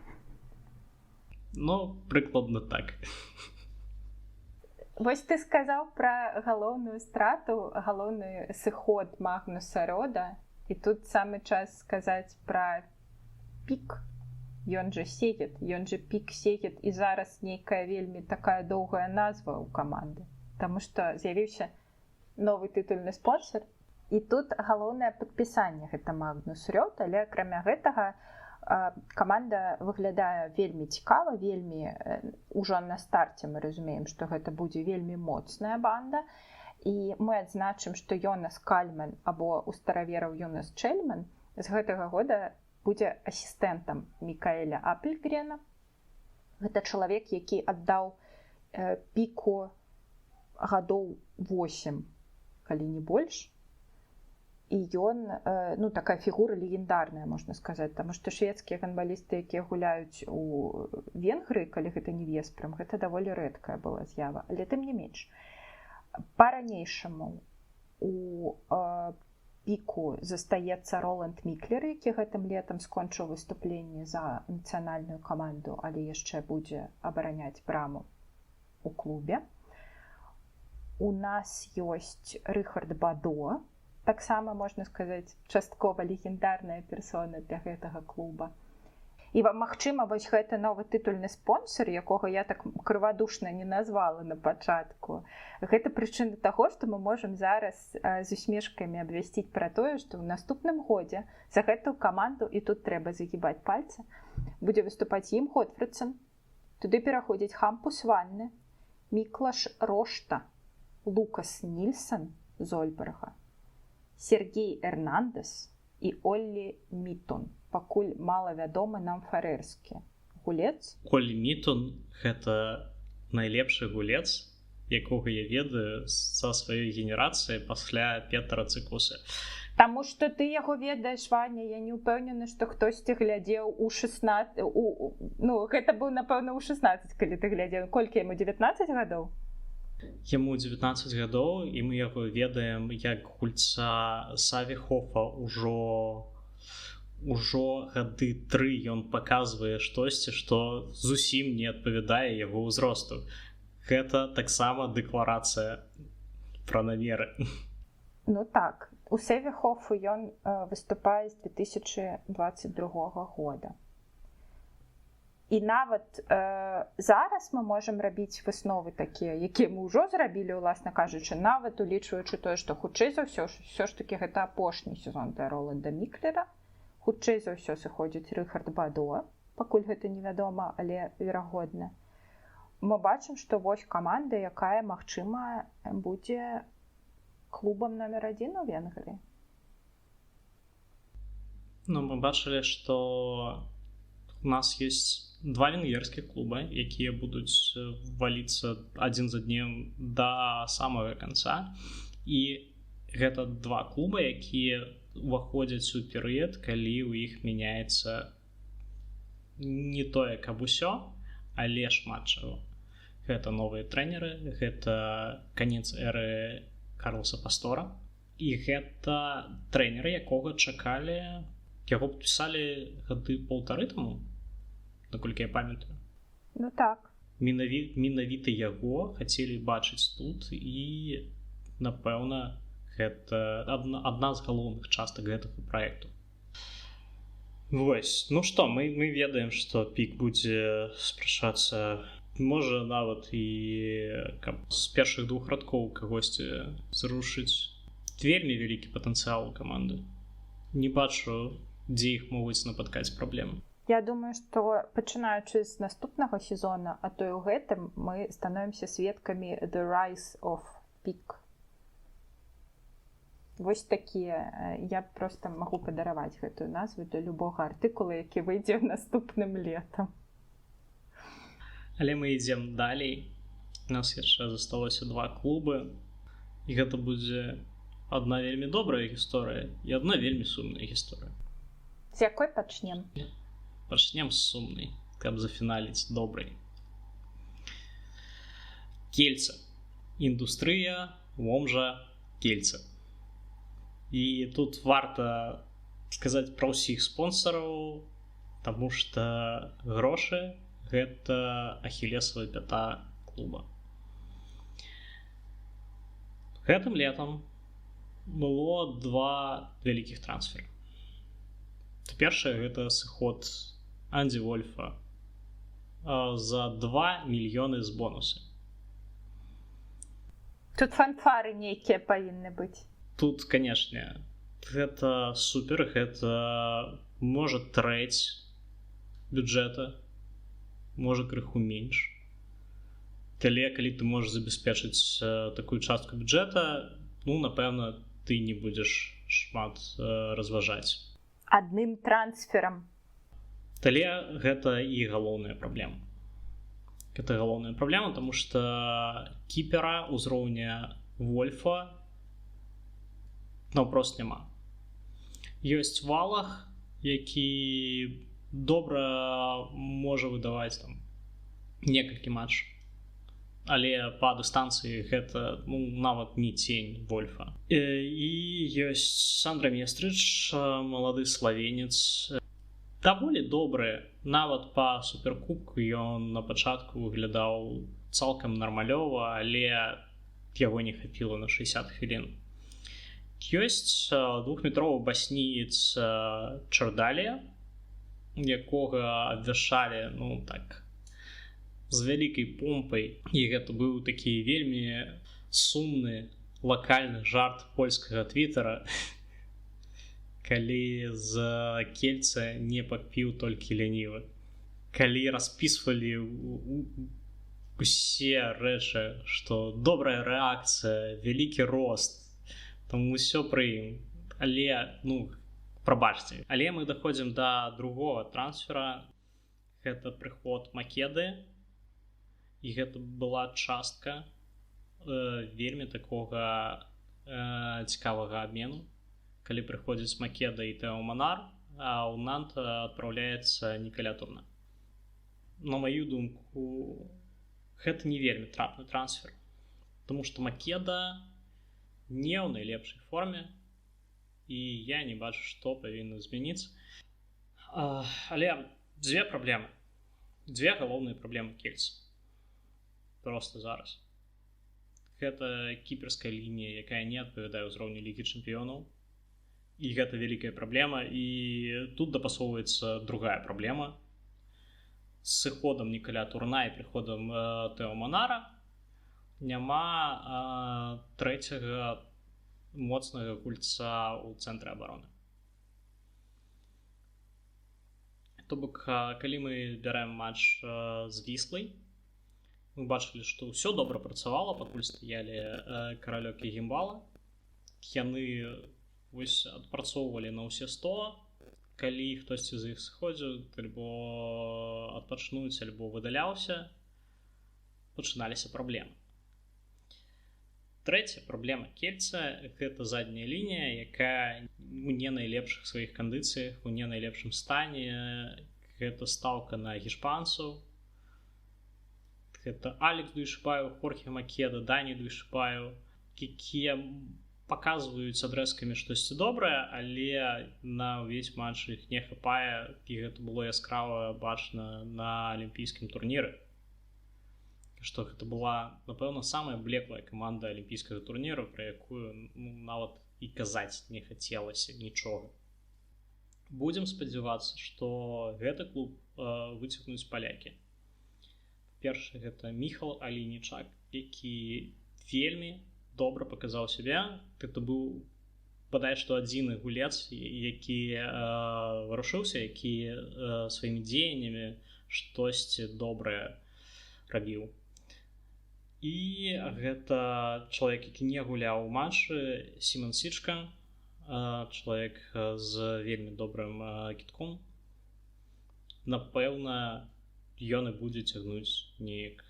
Прыкладна так. Вось ты сказаў пра галоўную страту, галоўны сыход Магнуса Рода, і тут самы час сказаць пра пік. Ён жа сеет, ён жа пік сеет, і зараз нейкая вельмі такая доўгая назва ў каманды, таму што з'явіўся новы тытульны спонсор. І тут галоўнае падпісанне гэта Магнус Род, але акрамя гэтага каманда выглядае вельмі цікава, вельмі ўжо на старце мы разумеем, што гэта будзе вельмі моцная банда. І мы адзначым, што Йонас Кальман або у старавераў Йонас Чельман з гэтага года будзе асістэнтам Мікаэля Апельгрена. Гэта чалавек, які аддаў піку гадоў 8, калі не больш. І ён, такая фігура легендарная, можна сказаць, таму што шведскія гандбалісты, якія гуляюць у Венгрыі, калі гэта не Веспрам, гэта даволі рэдкая была з'ява, але тым не менш. Па-ранейшаму у піку застаецца Роланд Міклер, які гэтым летам скончыў выступленне за нацыянальную каманду, але яшчэ будзе абараняць браму у клубе. У нас ёсць Рыхард Бадо, таксама, можна сказаць, часткова легендарная персона для гэтага клуба. І, магчыма, вось гэты новы тытульны спонсор, якога я так крывадушна не назвала на пачатку, гэта прычына таго, што мы можам зараз з усмешкамі абвясціць пра тое, што ў наступным годзе за гэтую каманду, і тут трэба загібаць пальцы, будзе выступаць Ім Готфрідсен, туды пераходзіць Хампус Ванне, Міклаш Рошта, Лукас Нільсон з Ольберга, Сергей Эрнандес і Оллі Мітон. Пакуль малавядомы нам фарэрскі гулец. Оллі Мітон – гэта найлепшы гулец, якога я ведаю са сваёй генерацыі пасля Петра Цыкуса. Таму што ты яго ведаеш, Ваня, я не ўпэўнены, што хтосьці глядзеў у 16... гэта быў, напэўна, у 16, калі ты глядзеў. Колькі яму, 19 гадоў? Яму 19 гадоў, і мы яго ведаем як гульца Савіхофа ўжо гады 3 ён паказвае штосьці, што зусім не адпавядае яго ўзросту. Гэта таксама дэкларацыя пра намеры. Так, у Савіхофу ён выступае з 2022 года. І нават зараз мы можам рабіць высновы такія, якія мы ўжо зрабілі, уласна кажучы, нават улічваючы тое, што хутчэй за ўсё ж такі гэта апошні сезон для Роланда Міклера, хутчэй за ўсё сыходзіць Рыхард Бадо, пакуль гэта невядома, але верагодна. Мы бачым, што вось каманда, якая, магчыма, будзе клубам номер 1 у Венгрыі. Мы бачылі, што у нас ёсць 2 венгерскіх клуба, якія будуць валіцца адзін за днем да самага канца. І гэта 2 клуба, якія уваходзяць у перыяд, калі ў іх мяняецца не тое, каб усё, але шмат чаго. Гэта новыя трэнеры, гэта канец эры Карлоса Пастора. І гэта трэнеры, якога чакалі, яго падпісалі гады 1,5 таму. наколькі я памятаю. Ну так. Менавіта яго хацелі бачыць тут, і, напэўна, гэта адна з галоўных частак гэтага праекту. Вось, ну што, мы ведаем, што пік будзе спрашацца, можа нават і каб з першых двух радкоў кагосьці зрушыць. Вельмі вялікі патэнцыял у каманды. Не бачу, дзе іх могуць напаткаць праблемы. Я думаю, што пачынаючы з наступнага сезона, а то і ў гэтым, мы становімся сведкамі The Rise of Peak. Вось такія, я проста магу падараваць гэтую назву да любога артыкула, які выйдзе наступным летам. Але мы ідзем далей. У нас яшчэ засталося 2 клубы, і гэта будзе адна вельмі добрая гісторыя і адна вельмі сумная гісторыя. З якой пачнем? Пачнем з сумнай, каб зафіналіць добрай. Кельце. Індустрыя, Ломжа, Кельце. І тут варта сказаць пра ўсіх спонсараў, таму што грошы – гэта ахілесава пята клуба. Гэтым летам было 2 вялікіх трансферы. Першае – гэта сыход Анді Вольфа за 2 мільёны з бонусы. Тут фанфары нейкія павінны быць. Тут, канешне, гэта супер, гэта можа трэць бюджэта, можа крыху менш. Але калі ты можаш забяспечыць такую частку бюджэта, ну, напэўна, ты не будзеш шмат разважаць. Адным трансферам. Але гэта і галоўная праблема. Гэта галоўная праблема, таму што кіпера ўзроўня Вольфа наўпрост няма. Ёсць Валах, які добра можа выдаваць там некалькі матчаў. Але па дыстанцыі гэта, ну, нават не цень Вольфа. І ёсць Сандра Местрыч, малады славенец. Даволі добры, нават па суперкубку ён на пачатку выглядаў цалкам нармалёва, але яго не хапіла на 60 хвілін. Ёсць 2-метровы басніец Чардалія, якога абвяшалі, ну так, з вялікай помпай. І гэта быў такі вельмі сумны лакальны жарт польскага твітера, калі з Кельца не папіў толькі лянівы. Калі распісвалі усе рэчы, што добрая рэакцыя, вялікі рост, там усё пры ім. Але, ну, прабачце. Але мы даходзім да другога трансфера. Гэта прыход Македы. І гэта была частка вельмі такога цікавага абмену. Калі прыходзіць Македа і Тео Монар, а ў Нант адпраўляецца Нікаля Турне. На маю думку, гэта не вельмі трапны трансфер. Таму што Македа не ў найлепшай форме, і я не бачу, што павінна змяніцца. Але дзве праблемы. Дзве галоўныя праблемы Кельца. Проста зараз. Гэта кіперская лінія, якая не адпавядае ўзроўню Лігі чэмпіёнаў. І гэта вялікая праблема. І тут дапасоўваецца другая праблема. З сыходам Нікаля Турна і прыходам Тео Монара няма трэцяга моцнага гульца ў цэнтры абароны. То бок, калі мы бярэм матч з Віслай, мы бачылі, што ўсё добра працавала, пакуль стаялі Каралёк і Гімбала. Яны вось адпрацоўвалі на ўсе 100. Калі хтосьці з іх сыходзіў, альбо адпачнуць, альбо выдаляўся, пачыналіся праблемы. Трэця праблема Кельца – гэта задняя лінія, якая у не найлепшых сваіх кандыцыях, у не найлепшым стане. Гэта стаўка на гішпанцаў. Гэта Алекс Дуйшпаю, Хорхе Македа, Дані Дуйшпаю, якія паказваюць адрэзкамі штосьці добрае, але на ўвесь матч іх не хапае, і гэта было яскрава бачна на алімпійскім турніры. Што гэта была, напэўна, самая блеклая каманда алімпійскага турніру, пра якую нават і казаць не хацелася нічога. Будзем спадзявацца, што гэты клуб выцягнуць палякі. Першы, гэта Міхал Алейнічак, які вельмі добра паказаў сябе. Гэта быў бадай што адзіны гулец, які варушыўся, які сваімі дзеяннямі штосьці добрае рабіў. І гэта чалавек, які не гуляў у матчы, Сімон Січка, чалавек з вельмі добрым кідком. Напэўна, ён і будзе цягнуць неяк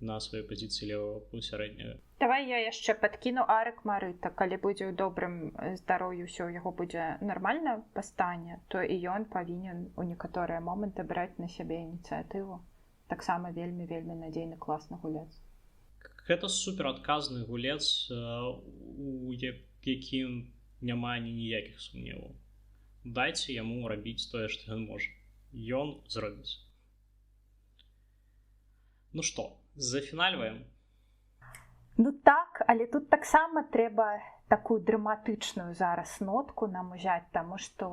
на сваёй пазіцыі левага паўсярэдняга. Давай я яшчэ падкіну Арык Марыта. Калі будзе ў добрым здароўі, ўсё ў яго будзе нармальна па стане, то і ён павінен у некаторыя моманты браць на сябе ініцыятыву. Таксама вельмі надзейны класны гулец. Гэта суперадказны гулец, у якім няма ніякіх сумневаў. Дайце яму рабіць тое, што ён можа. Ён зробіць. Ну што, зафінальваем? Ну так, але тут таксама трэба такую драматычную зараз нотку нам узяць, таму што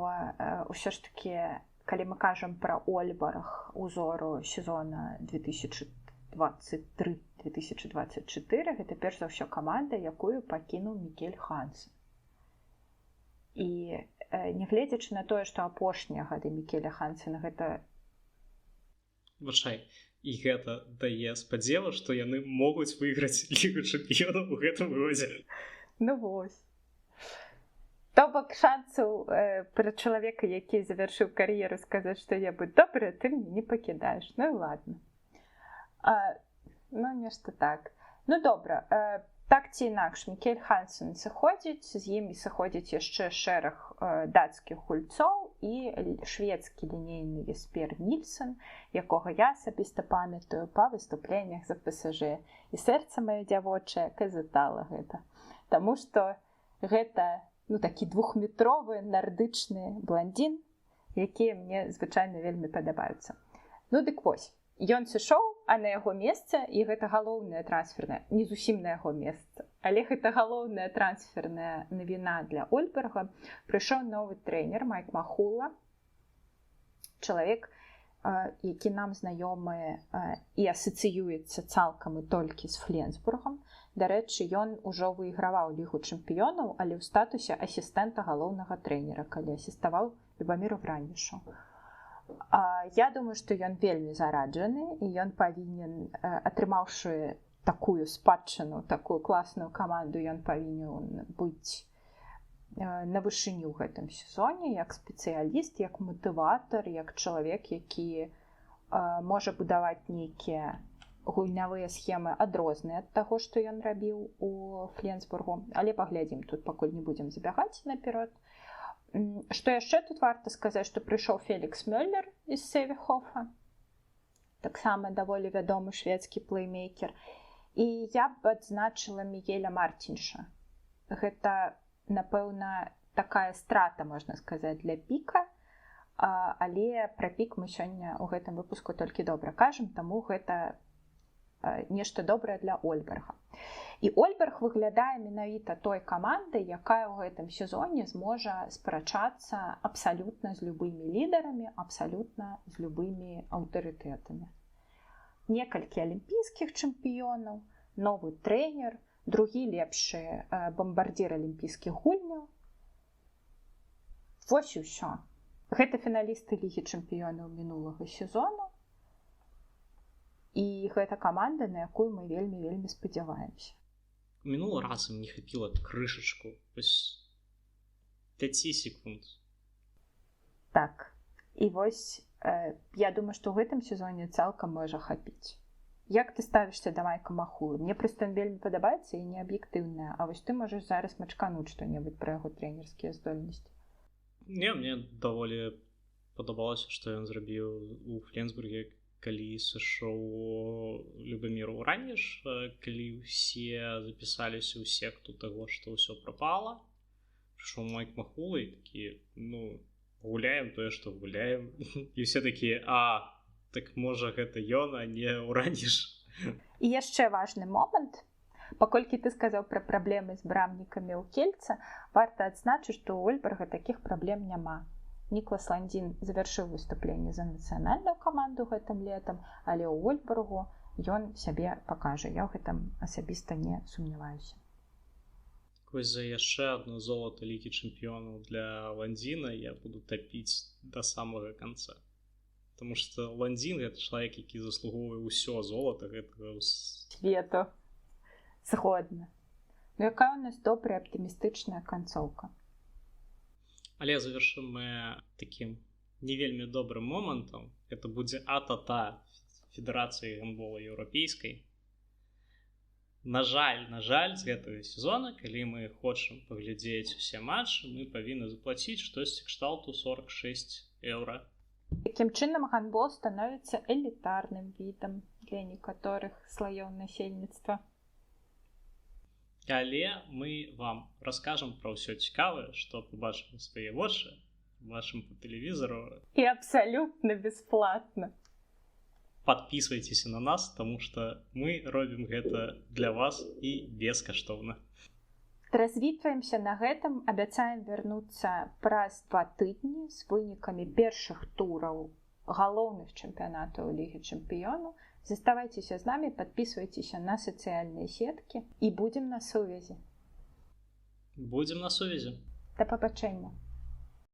ўсё ж такі, калі мы кажам пра Ольбарг узору сезона 2023-2024, гэта перш за ўсё каманда, якую пакінуў Мікель Хансен. І нягледзячы на тое, што апошнія гады Мікеля Хансена гэта... Вачай, і гэта дае спадзеву, што яны могуць выйграць Лігу чэмпіёнаў у гэтым годзе. Ну вось. То бок шансаў пра чалавека, які завяршыў кар'еру, сказаць, што я буду добрая, ты мне не пакідаеш. Ну і ладно. Ну, нешта так. Ну, добра. Так ці інакш, Мікель Хансен сыходзіць, з імі сыходзіць яшчэ шэраг дацкіх гульцоў і шведскі лінейны Еспер Нільсен, якога я асабіста памятаю па выступленнях за ПСЖ. І сэрца маё дзявочае казытала гэта. Таму што гэта такі двухметровы нардычны бландзін, якія мне звычайна вельмі падабаюцца. Ну дык вось, ён сышоў, а на яго месца, і гэта галоўная трансферная, не зусім на яго месца, але гэта галоўная трансферная навіна для Ольберга, прыйшоў новы трэнер Майк Махула, чалавек, які нам знаёмы і асацыюецца цалкам і толькі з Фленсбургам. Дарэчы, ён ужо выйграваў Лігу чэмпіёнаў, але ў статусе асістэнта галоўнага трэнера, калі асіставаў Любаміру Враннішу. Я думаю, што ён вельмі зараджаны, і ён павінен, атрымаўшы такую спадчыну, такую класную каманду, ён павінен быць на вышыню ў гэтым сезоне, як спецыяліст, як матыватар, як чалавек, які можа будаваць нейкія гульнявыя схемы адрозныя ад таго, што ён рабіў у Фленсбургу. Але паглядзім, тут пакуль не будзем забягаць наперад. Што яшчэ тут варта сказаць, што прыйшоў Фелікс Мёллер з Севіхофа, таксама даволі вядомы шведскі плеймейкер. І я б адзначыла Мігеля Мартінша. Гэта, напэўна, такая страта, можна сказаць, для Піка, але пра Пік мы сёння ў гэтым выпуску толькі добра кажам, таму гэта нешта добрае для Ольберга. І Ольберг выглядае менавіта той камандай, якая ў гэтым сезоне зможа спрачацца абсалютна з любымі лідарамі, абсалютна з любымі аўтарытэтамі. Некалькі алімпійскіх чэмпіёнаў, новы трэнер, другі лепшы бамбардзір алімпійскіх гульняў. Вось і ўсё. Гэта фіналісты Лігі чэмпіёнаў мінулага сезону. І гэта каманда, на якую мы вельмі спадзяваемся. Мінулы раз ім не хапіла крышачку, 5 секунд. Так, і вось я думаю, што ў гэтым сезоне цалкам можа хапіць. Як ты ставішся да Майка Махулы? Мне проста вельмі падабаецца і не аб'ектыўная, а вось ты можаш зараз мачкануць што-небудзь пра яго трэнерскія здольнасці. Не, мне даволі падабалася, што ён зрабіў у Фленсбурге, калі сышоў Любамір Ураніш, калі ўсе запісаліся ў секту таго, што ўсё прапала, прыйшоў Майк Махула і такі, гуляем тое, што гуляем. І ўсе такія, так можа гэта ён, а не Ураніш. І яшчэ важны момант. Паколькі ты сказаў пра праблемы з брамнікамі ў Кельца, варта адзначыць, што ў Ольберга такіх праблем няма. Ніклас Ландзін завяршыў выступленне за нацыянальную каманду гэтым летам, але ў Ольбергу ён сябе пакажа. Я ў гэтым асабіста не сумняваюся. Вось за яшчэ одно золата лігі чэмпіёнаў для Ландзіна я буду тапіць да самага канца. Таму што Ландзін — гэта чалавек, які заслугоўвае ўсё золата гэтага свету. Згодна. Якая ў нас добрая аптымістычная канцоўка. Але завершым мы такім не вельмі добрым момантам. Это будзе АТА Федэрацыі гандбола еўрапейскай. На жаль, з гэтага сезона, калі мы хочам паглядзець усе матчы, мы павінны заплаціць штосьці кшталту 46 еўра. Такім чынам гандбол становіцца элітарным відам для некаторых слаёў насельніцтва. Але мы вам раскажам пра ўсё цікавае, што пабачым на свае вочы, бачым па тэлевізару. І абсалютна бясплатна. Подписывайтесь на нас, таму што мы робім гэта для вас і бескаштоўна. Развітваемся на гэтым, абяцаем вярнуцца праз 2 тыдні з вынікамі першых тураў галоўных чэмпіянатаў Лігі чэмпіёнаў. Заставайцеся з намі, подписывайтеся на сацыяльныя сеткі і будзем на сувязі. Будзем на сувязі. Да пабачэння.